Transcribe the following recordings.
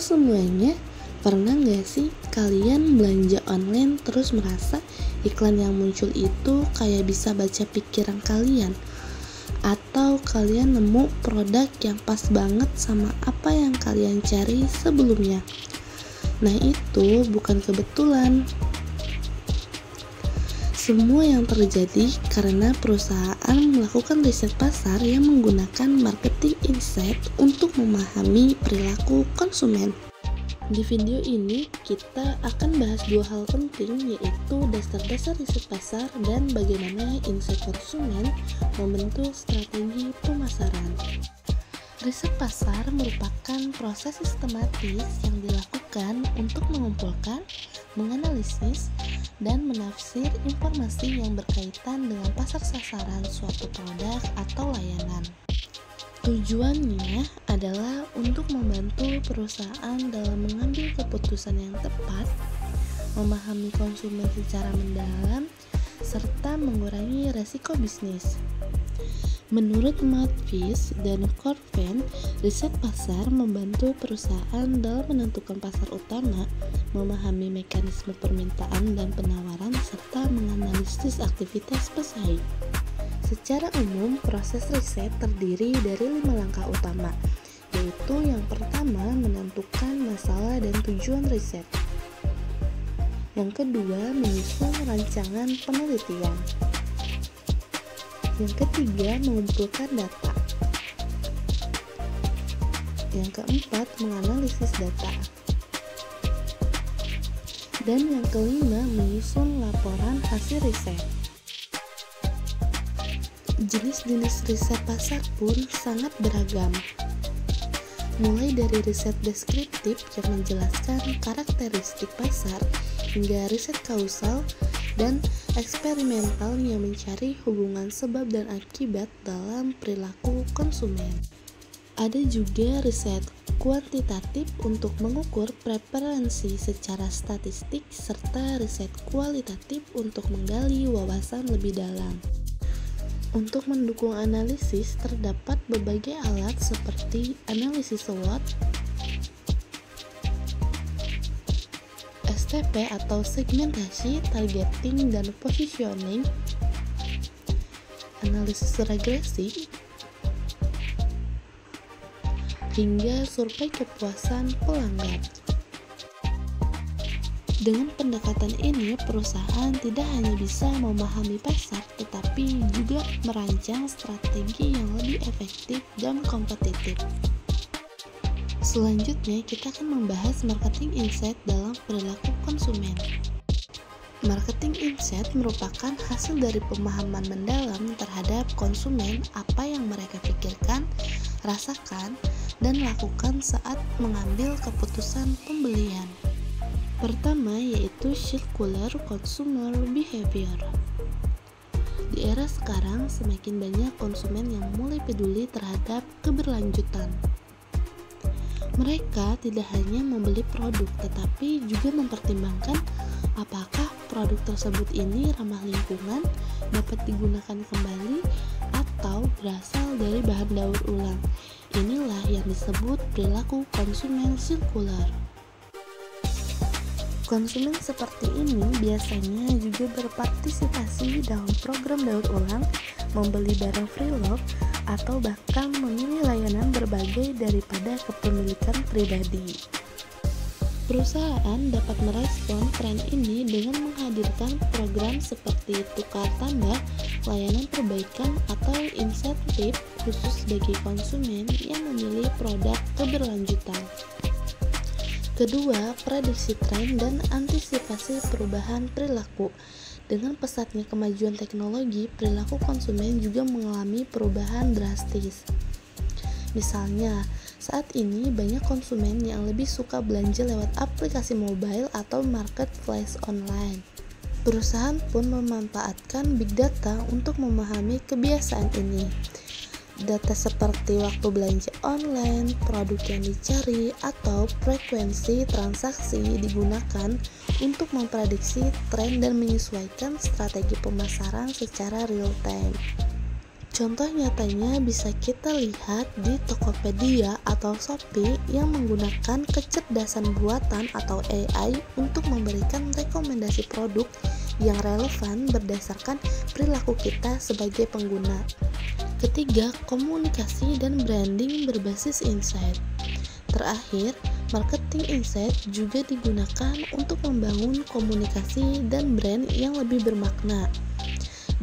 semuanya, pernah nggak sih kalian belanja online terus merasa iklan yang muncul itu kayak bisa baca pikiran kalian? Atau kalian nemu produk yang pas banget sama apa yang kalian cari sebelumnya? Nah, itu bukan kebetulan. Semua yang terjadi karena perusahaan melakukan riset pasar yang menggunakan marketing insight untuk memahami perilaku konsumen. Di video ini, kita akan bahas dua hal penting, yaitu dasar-dasar riset pasar dan bagaimana insight konsumen membentuk strategi pemasaran. Riset pasar merupakan proses sistematis yang dilakukan untuk mengumpulkan, menganalisis, dan menafsir informasi yang berkaitan dengan pasar sasaran suatu produk atau layanan. Tujuannya adalah untuk membantu perusahaan dalam mengambil keputusan yang tepat, memahami konsumen secara mendalam, serta mengurangi resiko bisnis. Menurut Mathis dan Corfen, riset pasar membantu perusahaan dalam menentukan pasar utama, memahami mekanisme permintaan dan penawaran, serta menganalisis aktivitas pesaing. Secara umum, proses riset terdiri dari 5 langkah utama, yaitu yang pertama, menentukan masalah dan tujuan riset. Yang kedua, menyusun rancangan penelitian. Yang ketiga, mengumpulkan data. Yang keempat, menganalisis data. Dan yang kelima, menyusun laporan hasil riset. Jenis-jenis riset pasar pun sangat beragam. Mulai dari riset deskriptif yang menjelaskan karakteristik pasar, hingga riset kausal dan eksperimental yang mencari hubungan sebab dan akibat dalam perilaku konsumen. Ada juga riset kuantitatif untuk mengukur preferensi secara statistik, serta riset kualitatif untuk menggali wawasan lebih dalam. Untuk mendukung analisis, terdapat berbagai alat seperti analisis SWOT, STP atau segmentasi, targeting, dan positioning, analisis regresi, hingga survei kepuasan pelanggan. Dengan pendekatan ini, perusahaan tidak hanya bisa memahami pasar, tetapi juga merancang strategi yang lebih efektif dan kompetitif. Selanjutnya, kita akan membahas marketing insight dalam perilaku konsumen. Marketing insight merupakan hasil dari pemahaman mendalam terhadap konsumen, apa yang mereka pikirkan, rasakan, dan lakukan saat mengambil keputusan pembelian. Pertama, yaitu circular consumer behavior. Di era sekarang, semakin banyak konsumen yang mulai peduli terhadap keberlanjutan. Mereka tidak hanya membeli produk, tetapi juga mempertimbangkan apakah produk tersebut ini ramah lingkungan, dapat digunakan kembali, atau berasal dari bahan daur ulang. Inilah yang disebut perilaku konsumen sirkular. Konsumen seperti ini biasanya juga berpartisipasi dalam program daur ulang, membeli barang pre-love, atau bahkan memilih layanan berbagai daripada kepemilikan pribadi. Perusahaan dapat merespon tren ini dengan menghadirkan program seperti tukar tambah, layanan perbaikan, atau insentif khusus bagi konsumen yang memilih produk keberlanjutan. Kedua, prediksi tren dan antisipasi perubahan perilaku. Dengan pesatnya kemajuan teknologi, perilaku konsumen juga mengalami perubahan drastis. Misalnya, saat ini banyak konsumen yang lebih suka belanja lewat aplikasi mobile atau marketplace online. Perusahaan pun memanfaatkan big data untuk memahami kebiasaan ini. Data seperti waktu belanja online, produk yang dicari, atau frekuensi transaksi digunakan untuk memprediksi tren dan menyesuaikan strategi pemasaran secara real time. Contoh nyatanya bisa kita lihat di Tokopedia atau Shopee yang menggunakan kecerdasan buatan atau AI untuk memberikan rekomendasi produk yang relevan berdasarkan perilaku kita sebagai pengguna. Ketiga, komunikasi dan branding berbasis insight. Terakhir, marketing insight juga digunakan untuk membangun komunikasi dan brand yang lebih bermakna.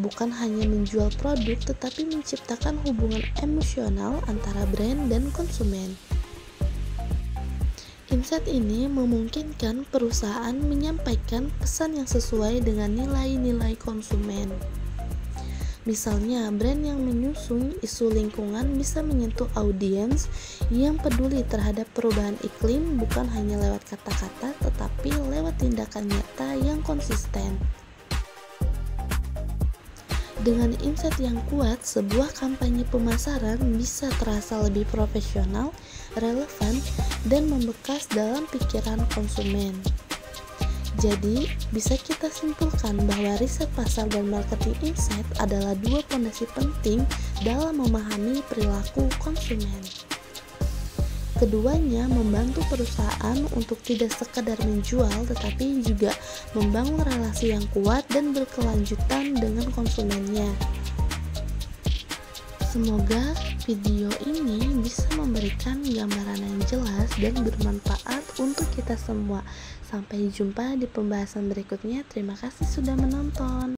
Bukan hanya menjual produk, tetapi menciptakan hubungan emosional antara brand dan konsumen. Insight ini memungkinkan perusahaan menyampaikan pesan yang sesuai dengan nilai-nilai konsumen. Misalnya, brand yang menyusung isu lingkungan bisa menyentuh audiens yang peduli terhadap perubahan iklim bukan hanya lewat kata-kata, tetapi lewat tindakan nyata yang konsisten. Dengan insight yang kuat, sebuah kampanye pemasaran bisa terasa lebih profesional, relevan, dan membekas dalam pikiran konsumen. Jadi, bisa kita simpulkan bahwa riset pasar dan marketing insight adalah dua fondasi penting dalam memahami perilaku konsumen. Keduanya membantu perusahaan untuk tidak sekadar menjual, tetapi juga membangun relasi yang kuat dan berkelanjutan dengan konsumennya. Semoga video ini bisa memberikan gambaran yang jelas dan bermanfaat untuk kita semua. Sampai jumpa di pembahasan berikutnya. Terima kasih sudah menonton.